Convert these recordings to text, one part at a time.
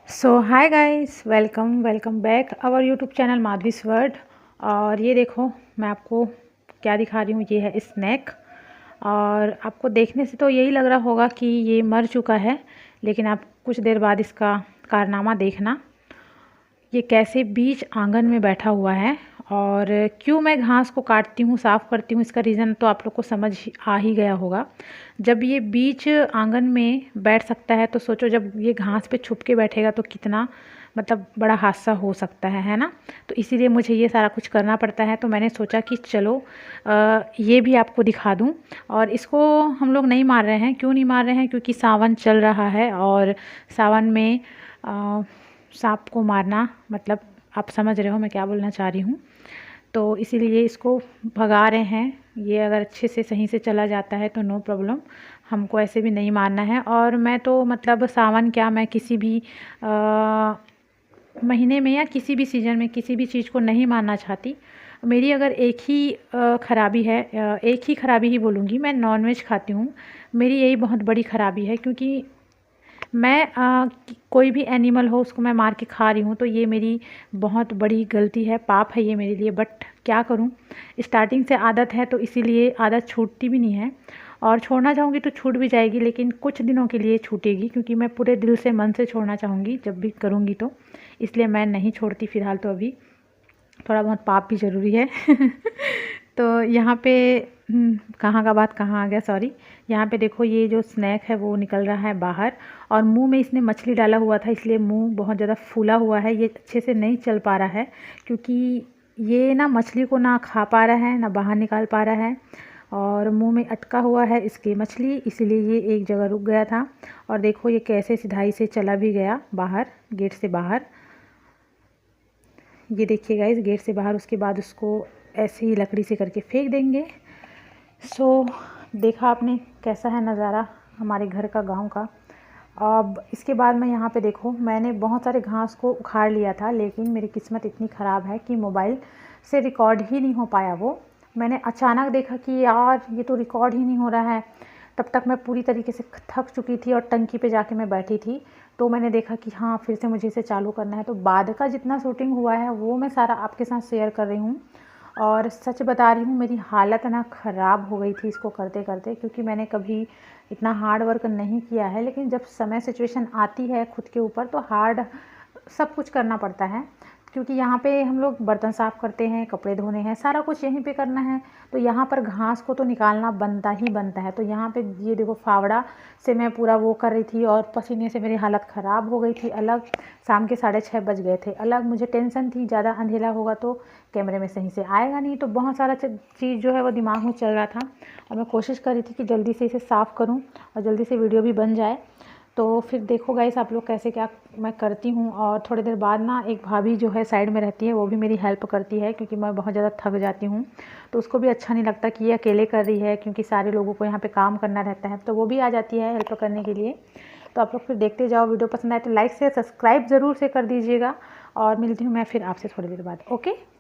So hi guys, welcome welcome back our YouTube channel Madhavi's world. और ये देखो मैं आपको क्या दिखा रही हूँ। ये है स्नैक। और आपको देखने से तो यही लग रहा होगा कि ये मर चुका है, लेकिन आप कुछ देर बाद इसका कारनामा देखना। ये कैसे बीच आंगन में बैठा हुआ है। और क्यों मैं घास को काटती हूँ, साफ़ करती हूँ, इसका रीज़न तो आप लोग को समझ आ ही गया होगा। जब ये बीच आंगन में बैठ सकता है तो सोचो जब ये घास पे छुप के बैठेगा तो कितना मतलब बड़ा हादसा हो सकता है ना। तो इसीलिए मुझे ये सारा कुछ करना पड़ता है। तो मैंने सोचा कि चलो ये भी आपको दिखा दूँ। और इसको हम लोग नहीं मार रहे हैं। क्यों नहीं मार रहे हैं? क्योंकि सावन चल रहा है और सावन में सांप को मारना मतलब आप समझ रहे हो मैं क्या बोलना चाह रही हूँ। तो इसीलिए इसको भगा रहे हैं। ये अगर अच्छे से सही से चला जाता है तो नो प्रॉब्लम, हमको ऐसे भी नहीं मारना है। और मैं तो मतलब सावन क्या, मैं किसी भी महीने में या किसी भी सीज़न में किसी भी चीज़ को नहीं मारना चाहती। मेरी अगर एक ही ख़राबी है, एक ही ख़राबी ही बोलूँगी, मैं नॉनवेज खाती हूँ। मेरी यही बहुत बड़ी ख़राबी है, क्योंकि मैं कोई भी एनिमल हो उसको मैं मार के खा रही हूँ, तो ये मेरी बहुत बड़ी गलती है, पाप है ये मेरे लिए। बट क्या करूँ, स्टार्टिंग से आदत है तो इसीलिए आदत छूटती भी नहीं है। और छोड़ना चाहूँगी तो छूट भी जाएगी, लेकिन कुछ दिनों के लिए छूटेगी, क्योंकि मैं पूरे दिल से मन से छोड़ना चाहूँगी जब भी करूँगी तो। इसलिए मैं नहीं छोड़ती फ़िलहाल तो अभी। थोड़ा बहुत पाप भी ज़रूरी है। तो यहाँ पे कहाँ का बात कहाँ आ गया, सॉरी। यहाँ पे देखो ये जो स्नैक है वो निकल रहा है बाहर। और मुंह में इसने मछली डाला हुआ था, इसलिए मुंह बहुत ज़्यादा फूला हुआ है। ये अच्छे से नहीं चल पा रहा है, क्योंकि ये ना मछली को ना खा पा रहा है ना बाहर निकाल पा रहा है। और मुंह में अटका हुआ है इसकी मछली, इसीलिए ये एक जगह रुक गया था। और देखो ये कैसे सिधाई से चला भी गया बाहर, गेट से बाहर। ये देखिएगा इस गेट से बाहर। उसके बाद उसको ऐसे ही लकड़ी से करके फेंक देंगे। सो देखा आपने कैसा है नज़ारा हमारे घर का, गांव का। अब इसके बाद मैं यहाँ पे देखो, मैंने बहुत सारे घास को उखाड़ लिया था, लेकिन मेरी किस्मत इतनी ख़राब है कि मोबाइल से रिकॉर्ड ही नहीं हो पाया वो। मैंने अचानक देखा कि यार ये तो रिकॉर्ड ही नहीं हो रहा है। तब तक मैं पूरी तरीके से थक चुकी थी और टंकी पे जाके मैं बैठी थी। तो मैंने देखा कि हाँ फिर से मुझे इसे चालू करना है। तो बाद का जितना शूटिंग हुआ है वो मैं सारा आपके साथ शेयर कर रही हूँ। और सच बता रही हूँ, मेरी हालत ना ख़राब हो गई थी इसको करते करते, क्योंकि मैंने कभी इतना हार्ड वर्क नहीं किया है। लेकिन जब समय सिचुएशन आती है खुद के ऊपर तो हार्ड सब कुछ करना पड़ता है, क्योंकि यहाँ पे हम लोग बर्तन साफ़ करते हैं, कपड़े धोने हैं, सारा कुछ यहीं पे करना है। तो यहाँ पर घास को तो निकालना बनता ही बनता है। तो यहाँ पे ये देखो फावड़ा से मैं पूरा वो कर रही थी और पसीने से मेरी हालत ख़राब हो गई थी। अलग शाम के 6:30 बज गए थे। अलग मुझे टेंशन थी, ज़्यादा अंधेरा होगा तो कैमरे में सही से आएगा नहीं। तो बहुत सारा चीज़ जो है वो दिमाग में चल रहा था, और मैं कोशिश कर रही थी कि जल्दी से इसे साफ़ करूँ और जल्दी से वीडियो भी बन जाए। तो फिर देखो गाइस आप लोग कैसे क्या मैं करती हूँ। और थोड़ी देर बाद ना एक भाभी जो है साइड में रहती है, वो भी मेरी हेल्प करती है, क्योंकि मैं बहुत ज़्यादा थक जाती हूँ। तो उसको भी अच्छा नहीं लगता कि ये अकेले कर रही है, क्योंकि सारे लोगों को यहाँ पे काम करना रहता है। तो वो भी आ जाती है हेल्प करने के लिए। तो आप लोग फिर देखते जाओ। वीडियो पसंद आए तो लाइक से सब्सक्राइब ज़रूर से कर दीजिएगा। और मिलती हूँ मैं फिर आपसे थोड़ी देर बाद। ओके।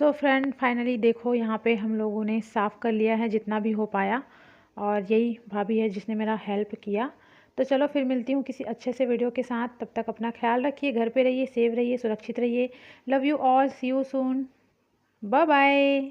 सो फ्रेंड फाइनली देखो यहाँ पे हम लोगों ने साफ़ कर लिया है जितना भी हो पाया, और यही भाभी है जिसने मेरा हेल्प किया। तो चलो फिर मिलती हूँ किसी अच्छे से वीडियो के साथ। तब तक अपना ख्याल रखिए, घर पे रहिए, सेफ रहिए, सुरक्षित रहिए। Love you all, see you soon, bye bye.